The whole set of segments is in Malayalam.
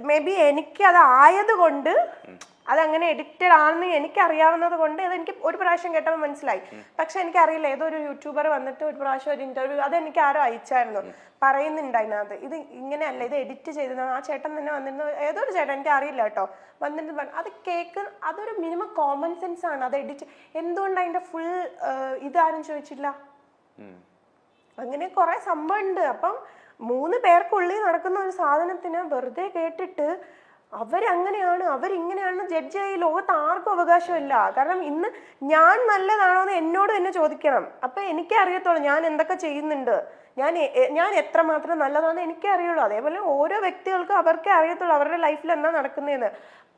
മേ ബി എനിക്ക് അത് ആയതുകൊണ്ട് അതങ്ങനെ എഡിറ്റഡ് ആണെന്ന് എനിക്ക് അറിയാവുന്നത് കൊണ്ട് അതെനിക്ക് ഒരു പ്രാവശ്യം കേട്ടപ്പോൾ മനസ്സിലായി. പക്ഷെ എനിക്കറിയില്ല, ഏതൊരു യൂട്യൂബർ വന്നിട്ട് ഒരു പ്രാവശ്യം ഒരു ഇന്റർവ്യൂ അതെനിക്ക് ആരോ അയച്ചായിരുന്നു, പറയുന്നുണ്ട് അതിനകത്ത് ഇത് ഇങ്ങനെയല്ല, ഇത് എഡിറ്റ് ചെയ്തതാണ്. ആ ചേട്ടൻ തന്നെ വന്നിരുന്നു, ഏതൊരു ചേട്ടൻ എനിക്ക് അറിയില്ല കേട്ടോ, വന്നിട്ട് പറഞ്ഞു അത് കേക്ക് അതൊരു മിനിമം കോമൺ സെൻസ് ആണ്. അത് എഡിറ്റ് എന്തുകൊണ്ട് അതിന്റെ ഫുൾ ഇതാരും ചോദിച്ചില്ല. അങ്ങനെ കുറെ സംഭവം ഉണ്ട്. അപ്പം 3 പേർക്കുള്ളിൽ നടക്കുന്ന ഒരു സാധനത്തിന് വെറുതെ കേട്ടിട്ട് അവരങ്ങനെയാണ് അവരിങ്ങനെയാണെന്ന് ജഡ്ജ് ചെയ്യ ലോകത്ത് ആർക്കും അവകാശമില്ല. കാരണം ഇന്ന് ഞാൻ നല്ലതാണോ എന്ന് എന്നോട് തന്നെ ചോദിക്കണം. അപ്പൊ എനിക്കേ അറിയത്തുള്ളൂ ഞാൻ എന്തൊക്കെ ചെയ്യുന്നുണ്ട്, ഞാൻ എത്രമാത്രം നല്ലതാണെന്ന് എനിക്കേ അറിയുള്ളൂ. അതേപോലെ ഓരോ വ്യക്തികൾക്കും അവർക്കേ അറിയത്തുള്ളൂ അവരുടെ ലൈഫിൽ എന്താ നടക്കുന്നതെന്ന്.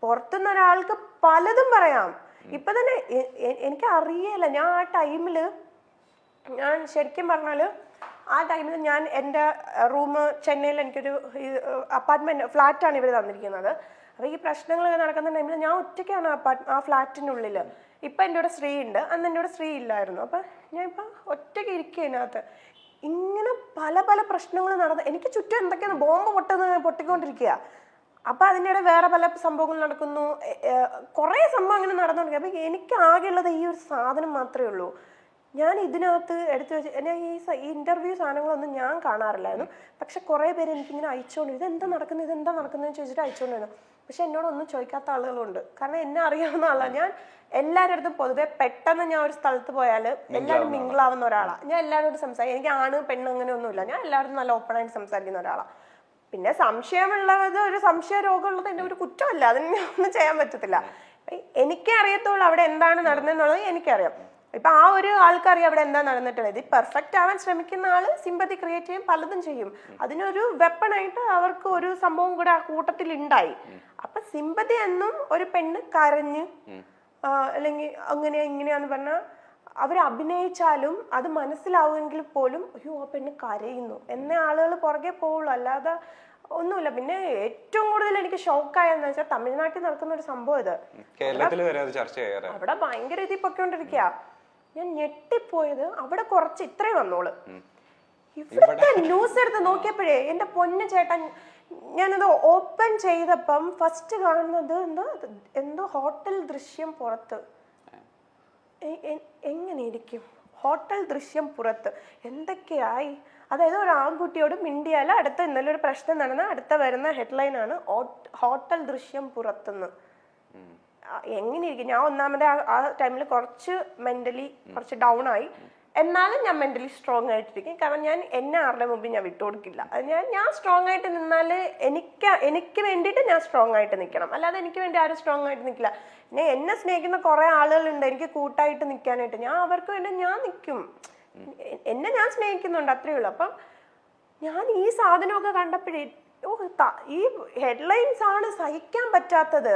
പുറത്തുനിന്ന് ഒരാൾക്ക് പലതും പറയാം. ഇപ്പൊ തന്നെ എനിക്ക് അറിയില്ല. ഞാൻ ആ ടൈമില് ഞാൻ ശരിക്കും പറഞ്ഞാല് ആ ടൈമിൽ ഞാൻ എൻ്റെ റൂം ചെന്നൈയിൽ എനിക്കൊരു അപ്പാർട്ട്മെന്റ് ഫ്ലാറ്റാണ് ഇവർ തന്നിരിക്കുന്നത്. അപ്പോൾ ഈ പ്രശ്നങ്ങളൊക്കെ നടക്കുന്ന ടൈമിൽ ഞാൻ ഒറ്റയ്ക്കാണ് ആ ഫ്ലാറ്റിനുള്ളിൽ. ഇപ്പം എൻ്റെ കൂടെ ശ്രീ ഉണ്ട്, അന്ന് എൻ്റെ കൂടെ ശ്രീ ഇല്ലായിരുന്നു. അപ്പം ഞാൻ ഇപ്പം ഒറ്റയ്ക്ക് ഇരിക്കുക അതിനകത്ത്. ഇങ്ങനെ പല പല പ്രശ്നങ്ങൾ നടന്ന് എനിക്ക് ചുറ്റും എന്തൊക്കെയാണ് ബോംബ് പൊട്ടിക്കൊണ്ടിരിക്കുക. അപ്പം അതിനിടെ വേറെ പല സംഭവങ്ങൾ നടക്കുന്നു, കുറേ സംഭവം അങ്ങനെ നടന്നുകൊണ്ടിരിക്കുക. അപ്പം എനിക്ക് ആകെയുള്ളത് ഈ ഒരു സാധനം മാത്രമേ ഉള്ളൂ. ഞാൻ ഇതിനകത്ത് എടുത്തു വെച്ച് ഞാൻ ഈ ഇന്റർവ്യൂ സാധനങ്ങളൊന്നും ഞാൻ കാണാറില്ലായിരുന്നു. പക്ഷെ കുറേ പേര് എനിക്കിങ്ങനെ അയച്ചുകൊണ്ട് ഇതെന്താ നടക്കുന്നതെന്ന് ചോദിച്ചിട്ട് അയച്ചുകൊണ്ടിരുന്നു. പക്ഷെ എന്നോടൊന്നും ചോദിക്കാത്ത ആളുകളുണ്ട്. കാരണം എന്നെ അറിയാവുന്ന ആളാണ് ഞാൻ. എല്ലാവരുടെ അടുത്തും പൊതുവെ പെട്ടെന്ന് ഞാൻ ഒരു സ്ഥലത്ത് പോയാൽ എല്ലാവരും മിങ്കിളാവുന്ന ഒരാളാണ് ഞാൻ. എല്ലാവരോടും സംസാരിക്കും. എനിക്ക് ആണ് പെണ്ണ് അങ്ങനെയൊന്നുമില്ല. ഞാൻ എല്ലാവരും നല്ല ഓപ്പണായിട്ട് സംസാരിക്കുന്ന ഒരാളാണ്. പിന്നെ സംശയമുള്ളത് ഒരു സംശയ രോഗമുള്ളത് എൻ്റെ ഒരു കുറ്റമല്ല, അതിന് ഒന്നും ചെയ്യാൻ പറ്റത്തില്ല. എനിക്കേ അറിയത്തുള്ളൂ അവിടെ എന്താണ് നടന്നതെന്നുള്ളത് എനിക്കറിയാം. ഇപ്പൊ ആ ഒരു ആൾക്കറിയാം അവിടെ എന്താ നടന്നിട്ടുള്ളത്. ഇത് പെർഫെക്റ്റ് ആവാൻ ശ്രമിക്കുന്ന ആള് സിമ്പതി ക്രിയേറ്റ് ചെയ്യും, പലതും ചെയ്യും. അതിനൊരു വെപ്പണായിട്ട് അവർക്ക് ഒരു സംഭവം കൂടെ ആ കൂട്ടത്തിൽ ഉണ്ടായി. അപ്പൊ സിമ്പതി എന്നും ഒരു പെണ്ണ് കരഞ്ഞ് അല്ലെങ്കിൽ അങ്ങനെയാ ഇങ്ങനെയാന്ന് പറഞ്ഞാൽ അവർ അഭിനയിച്ചാലും അത് മനസ്സിലാവുമെങ്കിൽ പോലും അയ്യോ ആ പെണ്ണ് കരയുന്നു എന്ന ആളുകൾ പുറകെ പോവുള്ളൂ, അല്ലാതെ ഒന്നുമില്ല. പിന്നെ ഏറ്റവും കൂടുതൽ എനിക്ക് ഷോക്കായെന്ന് വെച്ചാൽ തമിഴ്നാട്ടിൽ നടക്കുന്ന ഒരു സംഭവം ഇത്. അവിടെ ഭയങ്കര ഇതിൽ പൊയ്ക്കൊണ്ടിരിക്കുക. ഞാൻ ഞെട്ടിപ്പോയത് അവിടെ കുറച്ച് ഇത്രേ വന്നോള്. ഇവിടുത്തെ ന്യൂസ് എടുത്ത് നോക്കിയപ്പോഴേ എന്റെ പൊന്നു ചേട്ടൻ, ഞാനത് ഓപ്പൺ ചെയ്തപ്പം ഫസ്റ്റ് കാണുന്നത് എന്തോ ഹോട്ടൽ ദൃശ്യം പുറത്ത്. എങ്ങനെ ഇരിക്കും ഹോട്ടൽ ദൃശ്യം പുറത്ത്? എന്തൊക്കെയായി? അതായത് ഒരു ആൺകുട്ടിയോട് മിണ്ടിയാൽ അടുത്ത ഇന്നലെ ഒരു പ്രശ്നം നടന്ന അടുത്ത വരുന്ന ഹെഡ്ലൈൻ ആണ് ഹോട്ടൽ ദൃശ്യം പുറത്തുനിന്ന്. എങ്ങനെ ഇരിക്കും? ഞാൻ ഒന്നാമത് ആ ടൈമിൽ കുറച്ച് മെന്റലി കുറച്ച് ഡൗൺ ആയി. എന്നാലും ഞാൻ മെന്റലി സ്ട്രോങ് ആയിട്ടിരിക്കും. കാരണം ഞാൻ എന്നെ ആരുടെ മുമ്പിൽ ഞാൻ വിട്ടുകൊടുക്കില്ല. ഞാൻ സ്ട്രോങ് ആയിട്ട് നിന്നാൽ എനിക്ക് വേണ്ടിയിട്ട് ഞാൻ സ്ട്രോങ് ആയിട്ട് നിൽക്കണം, അല്ലാതെ എനിക്ക് വേണ്ടി ആരും സ്ട്രോങ് ആയിട്ട് നിൽക്കില്ല. ഞാൻ എന്നെ സ്നേഹിക്കുന്ന കുറെ ആളുകളുണ്ട് എനിക്ക് കൂട്ടായിട്ട് നിൽക്കാനായിട്ട്. ഞാൻ അവർക്ക് വേണ്ടി ഞാൻ നിൽക്കും. എന്നെ ഞാൻ സ്നേഹിക്കുന്നുണ്ട്, അത്രയേ ഉള്ളൂ. അപ്പം ഞാൻ ഈ സാധനമൊക്കെ കണ്ടപ്പോഴേ ഈ ഹെഡ്ലൈൻസ് ആണ് സഹിക്കാൻ പറ്റാത്തത്.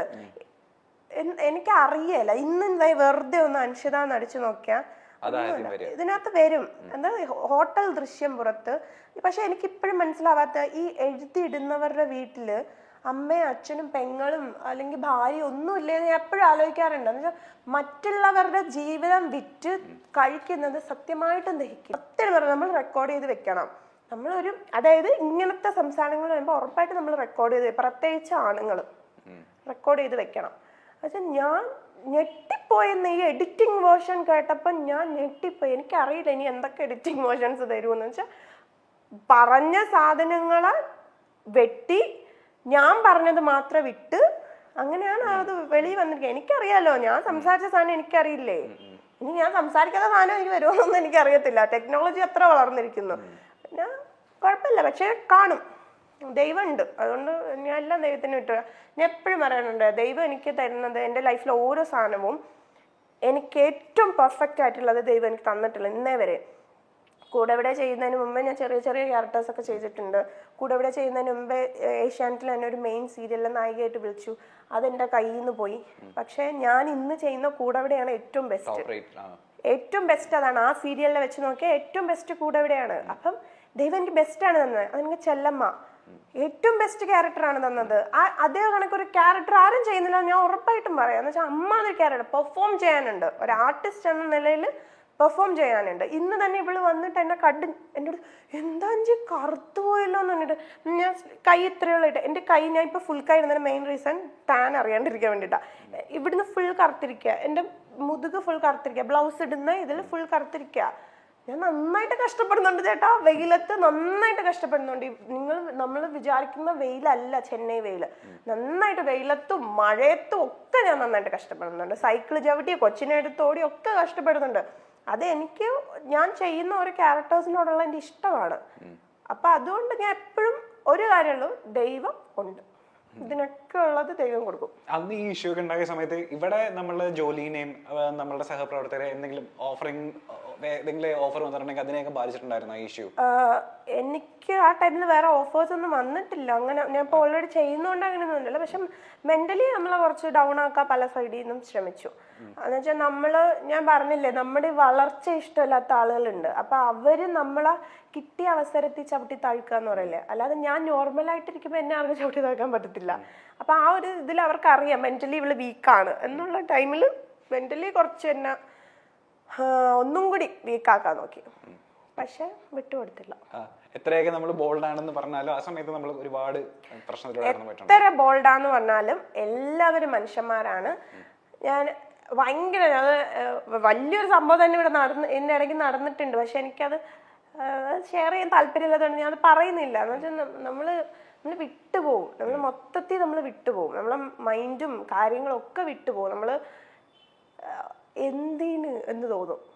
എനിക്ക് അറിയല. ഇന്ന് വെറുതെ ഒന്ന് അൻഷിതാന്ന് അടിച്ചു നോക്കിയാ ഇതിനകത്ത് വരും എന്താ ഹോട്ടൽ ദൃശ്യം പുറത്ത്. പക്ഷെ എനിക്കിപ്പോഴും മനസ്സിലാവാത്ത ഈ എഴുതിയിടുന്നവരുടെ വീട്ടില് അമ്മയും അച്ഛനും പെങ്ങളും അല്ലെങ്കിൽ ഭാര്യ ഒന്നും ഇല്ലേന്ന് ഞാൻ എപ്പോഴും ആലോചിക്കാറുണ്ട്. എന്ന് വെച്ചാൽ മറ്റുള്ളവരുടെ ജീവിതം വിറ്റ് കഴിക്കുന്നത് സത്യമായിട്ടും ദഹിക്കും. സത്യം പറഞ്ഞാൽ നമ്മൾ റെക്കോർഡ് ചെയ്ത് വെക്കണം. നമ്മളൊരു അതായത് ഇങ്ങനത്തെ സംസാരങ്ങൾ വരുമ്പോൾ ഉറപ്പായിട്ട് നമ്മൾ റെക്കോർഡ് ചെയ്ത്, പ്രത്യേകിച്ച് ആണുങ്ങൾ റെക്കോർഡ് ചെയ്ത് വെക്കണം. പക്ഷെ ഞാൻ ഞെട്ടിപ്പോയെന്ന് ഈ എഡിറ്റിംഗ് വേർഷൻ കേട്ടപ്പോൾ ഞാൻ ഞെട്ടിപ്പോയി. എനിക്കറിയില്ല ഇനി എന്തൊക്കെ എഡിറ്റിംഗ് വേർഷൻസ് തരുമെന്ന്. വെച്ചാൽ പറഞ്ഞ സാധനങ്ങളെ വെട്ടി ഞാൻ പറഞ്ഞത് മാത്രം വിട്ട് അങ്ങനെയാണ് അത് വെളിയിൽ വന്നിരിക്കുക. എനിക്കറിയാലോ ഞാൻ സംസാരിച്ച സാധനം എനിക്കറിയില്ലേ. ഇനി ഞാൻ സംസാരിക്കാത്ത സാധനം എനിക്ക് വരുമോന്നൊന്നും എനിക്കറിയത്തില്ല. ടെക്നോളജി അത്ര വളർന്നിരിക്കുന്നു. ഞാൻ കുഴപ്പമില്ല, പക്ഷെ കാണും. ദൈവമുണ്ട്, അതുകൊണ്ട് ഞാൻ എല്ലാം ദൈവത്തിന് വിട്ടു. ഞാൻ എപ്പോഴും പറയാനുണ്ട്, ദൈവം എനിക്ക് തരുന്നത് എൻ്റെ ലൈഫിലെ ഓരോ സാധനവും എനിക്ക് ഏറ്റവും പെർഫെക്റ്റ് ആയിട്ടുള്ളത് ദൈവം എനിക്ക് തന്നിട്ടില്ല ഇന്നേ വരെ. കൂടെ ഇവിടെ ചെയ്യുന്നതിന് മുമ്പേ ഞാൻ ചെറിയ ചെറിയ ക്യാരക്ടേഴ്സൊക്കെ ചെയ്തിട്ടുണ്ട്. കൂടെ ഇവിടെ ചെയ്യുന്നതിന് മുമ്പേ ഏഷ്യാനെറ്റിൽ തന്നെ ഒരു മെയിൻ സീരിയലിലെ നായികയായിട്ട് വിളിച്ചു. അതെൻ്റെ കയ്യിൽ നിന്ന് പോയി. പക്ഷേ ഞാൻ ഇന്ന് ചെയ്യുന്ന കൂടെ ഇവിടെയാണ് ഏറ്റവും ബെസ്റ്റ്. അതാണ് ആ സീരിയലിനെ വെച്ച് നോക്കിയാൽ ഏറ്റവും ബെസ്റ്റ് കൂടെ ഇവിടെയാണ്. അപ്പം ദൈവം എനിക്ക് ബെസ്റ്റാണ് തന്നത്. അതെനിക്ക് ചെല്ലമ്മ ഏറ്റവും ബെസ്റ്റ് ക്യാരക്ടറാണ് തന്നത്. അതേ കണക്കൊരു ക്യാരക്ടർ ആരും ചെയ്യുന്നില്ല ഞാൻ ഉറപ്പായിട്ടും പറയാം. എന്ന് വെച്ചാൽ അമ്മ അതൊരു ക്യാരക്ടർ പെർഫോം ചെയ്യാനുണ്ട്. ഒരു ആർട്ടിസ്റ്റ് എന്ന നിലയിൽ പെർഫോം ചെയ്യാനുണ്ട്. ഇന്ന് തന്നെ ഇവള് വന്നിട്ട് എന്നെ കണ്ട് എൻ്റെ എന്താ അഞ്ച് കറുത്തു പോയല്ലോ എന്ന് പറഞ്ഞിട്ട് ഞാൻ കൈ ഇത്രയുള്ളായിട്ട് എൻ്റെ കൈ ഞാൻ ഇപ്പോൾ ഫുൾ കൈ ഇടുന്നതിന് മെയിൻ റീസൺ ടാൻ അറിയാണ്ടിരിക്കാൻ വേണ്ടിയിട്ടാണ്. ഇവിടുന്ന് ഫുൾ കറുത്തിരിക്കുക, എൻ്റെ മുതുക് ഫുൾ കറുത്തിരിക്കുക, ബ്ലൗസ് ഇടുന്ന ഇതിൽ ഫുൾ കറുത്തിരിക്കുക. ഞാൻ നന്നായിട്ട് കഷ്ടപ്പെടുന്നുണ്ട് ചേട്ടാ, വെയിലത്ത് നന്നായിട്ട് കഷ്ടപ്പെടുന്നുണ്ട്. നമ്മൾ വിചാരിക്കുന്ന വെയിലല്ല ചെന്നൈ വെയിൽ. നന്നായിട്ട് വെയിലത്തും മഴയത്തും ഒക്കെ ഞാൻ നന്നായിട്ട് കഷ്ടപ്പെടുന്നുണ്ട്. സൈക്കിള് ചവിട്ടി കൊച്ചിനെ എടുത്തോടി ഒക്കെ കഷ്ടപ്പെടുന്നുണ്ട്. അത് എനിക്ക് ഞാൻ ചെയ്യുന്ന ഓരോ ക്യാരക്ടേഴ്സിനോടുള്ള എൻ്റെ ഇഷ്ടമാണ്. അപ്പൊ അതുകൊണ്ട് ഞാൻ എപ്പോഴും ഒരു കാര്യമുള്ളൂ, ദൈവം ഉണ്ട്, ഇതിനൊക്കെ ഉള്ളത് ദൈവം കൊടുക്കും. അന്ന് ഈ ഇഷ്യൂ ഒക്കെ ഉണ്ടായ സമയത്ത് ഇവിടെ നമ്മള് ജോലിനെയും നമ്മളുടെ സഹപ്രവർത്തകരെ എന്തെങ്കിലും ഓഫർ വന്നിട്ടുണ്ടെങ്കിൽ അതിനെയൊക്കെ ബാധിച്ചിട്ടുണ്ടായിരുന്നു ഈ ഇഷ്യൂ? എനിക്ക് ആ ടൈമിൽ വേറെ ഓഫേഴ്സ് ഒന്നും വന്നിട്ടില്ല. അങ്ങനെ ഞാൻ ഇപ്പോൾ ഓൾറെഡി ചെയ്യുന്നതുകൊണ്ട് അങ്ങനെയൊന്നും ഉണ്ടല്ലോ. പക്ഷെ മെന്റലി നമ്മളെ കുറച്ച് ഡൗൺ ആക്കാൻ പല സൈഡിൽ നിന്നും ശ്രമിച്ചു. എന്ന് വെച്ചാൽ ഞാൻ പറഞ്ഞില്ലേ, നമ്മുടെ വളർച്ച ഇഷ്ടമില്ലാത്ത ആളുകളുണ്ട്. അപ്പൊ അവര് നമ്മളെ കിട്ടിയ അവസരത്തിൽ ചവിട്ടി താഴ്ക്കുക എന്ന് പറയില്ലേ. അല്ലാതെ ഞാൻ നോർമലായിട്ടിരിക്കുമ്പോൾ എന്നെ ആർക്കും ചവിട്ടി താഴ്ക്കാൻ പറ്റത്തില്ല. അപ്പൊ ആ ഒരു ഇതിൽ അവർക്ക് അറിയാം മെന്റലി ഇവള് വീക്കാണ് എന്നുള്ള ടൈമിൽ മെന്റലി കുറച്ച് എന്നെ ഒന്നും കൂടി വീക്കാക്കാൻ നോക്കി. പക്ഷെ വിട്ടുകൊടുത്തില്ല. എത്രയൊക്കെ നമ്മൾ ബോൾഡ് ആണെന്ന് പറഞ്ഞാലും ആ സമയത്ത് നമ്മൾ ഒരുപാട് പ്രശ്നത്തിലൂടെ എത്ര ബോൾഡാന്ന് പറഞ്ഞാലും എല്ലാവരും മനുഷ്യന്മാരാണ്. ഞാൻ ഭയങ്കര വലിയൊരു സംഭവം തന്നെ ഇവിടെ എന്റെ ഇടയ്ക്ക് നടന്നിട്ടുണ്ട്. പക്ഷെ എനിക്കത് ഷെയർ ചെയ്യാൻ താല്പര്യമില്ലാത്തതുകൊണ്ട് ഞാൻ അത് പറയുന്നില്ല. എന്ന് വെച്ചാൽ നമ്മള് വിട്ടുപോകും, നമ്മൾ മൊത്തത്തിൽ നമ്മൾ വിട്ടുപോകും, നമ്മളെ മൈൻഡും കാര്യങ്ങളും ഒക്കെ വിട്ടുപോകും. നമ്മള് എന്തിന് എന്ന് തോന്നും.